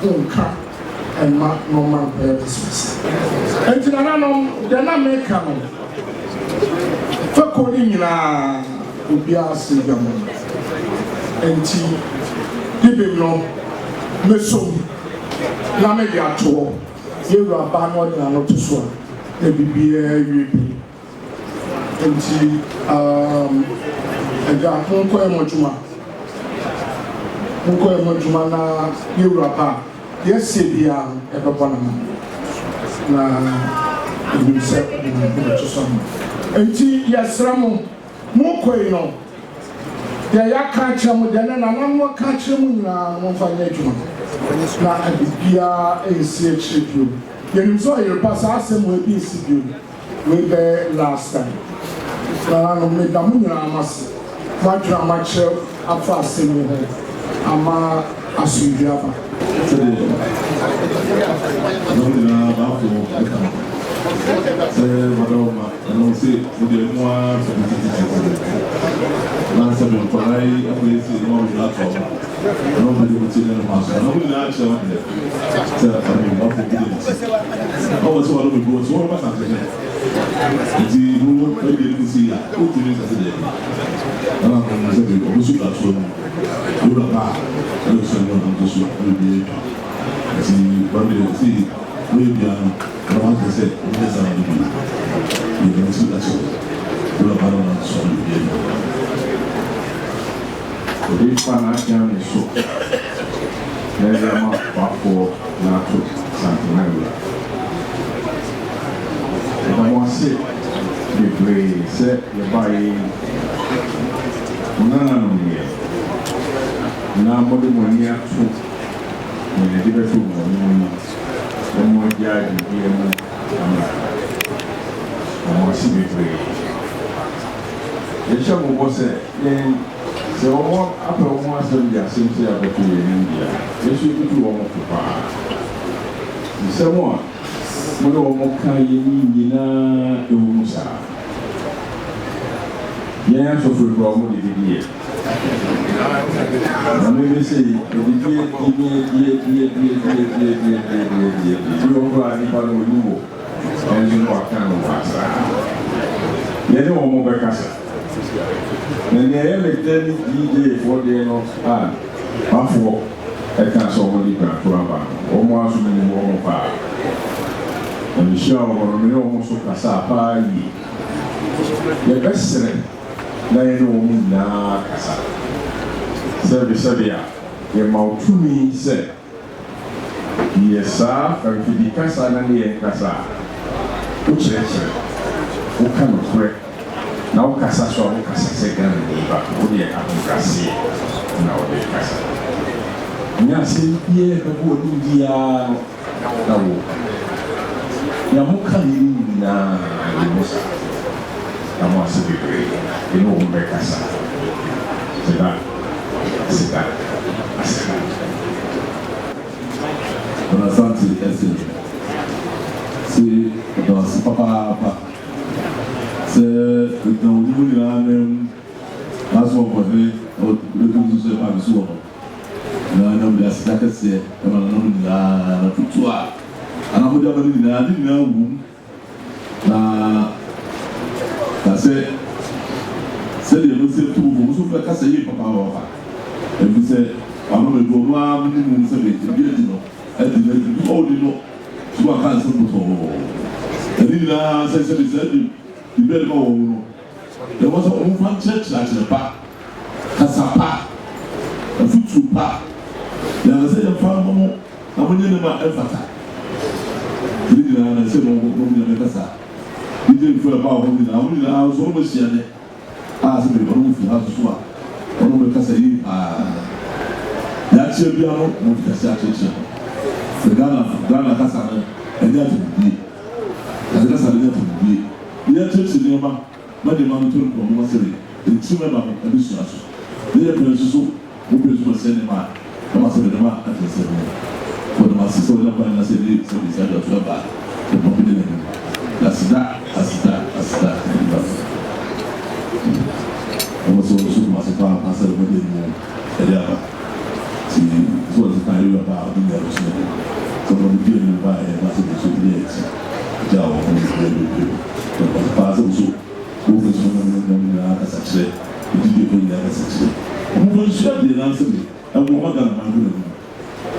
unka and normal business. And to another, they're not making them. For calling in a Ubia Sigam and give him no Meso Lamedia to you are banned and not to swan. Maybe be a UP. And Unko Emojuma na Oyerepa. Yes, Sebia, everyone. Na you said to some. And yes, Ramo, Moko, no. There are catcher with the name and one catcher na one financial. Na Abia ACH you. You saw your pass asem will be CPU. We there last time. Na no me da mu na amase. What drama chair afa asem here. Ama asudiaba. No na ba for Madonna, non si vuole muovere lanza per parlare a questi nuovi lato non per continuare ma non mi lascia cioè a me non può dire oh so lo mi so ma sta di nuovo per dire così utilizza se allora non so che ho sulla sua Oyerepa lo so non so di quando si maybe I want to say, yes, I do. You don't see that. You don't have to solve it. The financial issue. There's a lot for natural something. If I want to say, the play, say, you buy none here. Now, more than 1 year, 2. When you give it to me, more yard and PM more civil. The shop was then so one upper one soldier seems to have to in India. They should do one of the bar. The someone more kind in Owusu. Yeah, so for problem with the year. I may say, you and you know what kind of master. You know more Becassa. Then the elected DJ for the end of Buffalo, I can't solve the Grandpa, almost many more fire. And the show or me almost so Casa. The best selling, they know me now, Casa. Sabia, the Mautumi said, yes, sir, and to the Casa and the Casa. Which is who cannot correct. Now Casa saw Casa second, but only a Cassi now the Casa. Nancy, here, the good India. Now, Yamuka in Musa. I must be great. You know, Casa. Asante ese si do papa se do ni na aso ko he o do so pa so na na bi asita kese na na tutua ana mo dia bani na wu na ta se de no se tu mo so fa kase yi papa wa and we said, I'm going to go around and say, you know, and the old, you know, so I can't say, and then I said, you better go. There was a one church like the back, Casapa, a foot to park. There was a farmer, I went in about Elfata. I said, no, Casa. He didn't feel about him. I was almost here. I said, I have to swap. Ono Casa that's your piano, Montcasa. The Ghana Casa, and that would be as a Casa to be. The other church in Yama, Madame Mountain from Massery, the two members of the business. They are so who was sending my Master the Mark at the same. For the Master so the plan as it is, so he said, the popular. That's that. I was also Master Pastor within Oyerepa. See, so the time you about doing that. Passa o sul, o funcionamento da casa cheia, o dia da casa cheia. O funcionamento de lança é uma moda na mão.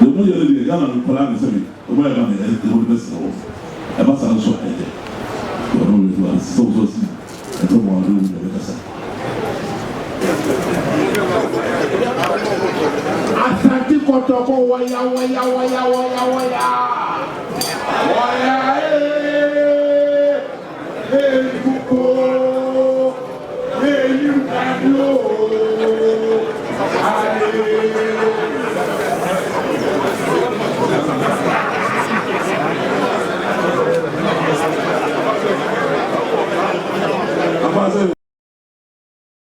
Eu vou ir lá no plano, sabe? Eu vou levar o pessoal. É passar só aí. Eu não vou lá, só assim. É tão bom a casa. Asante kotoko waya.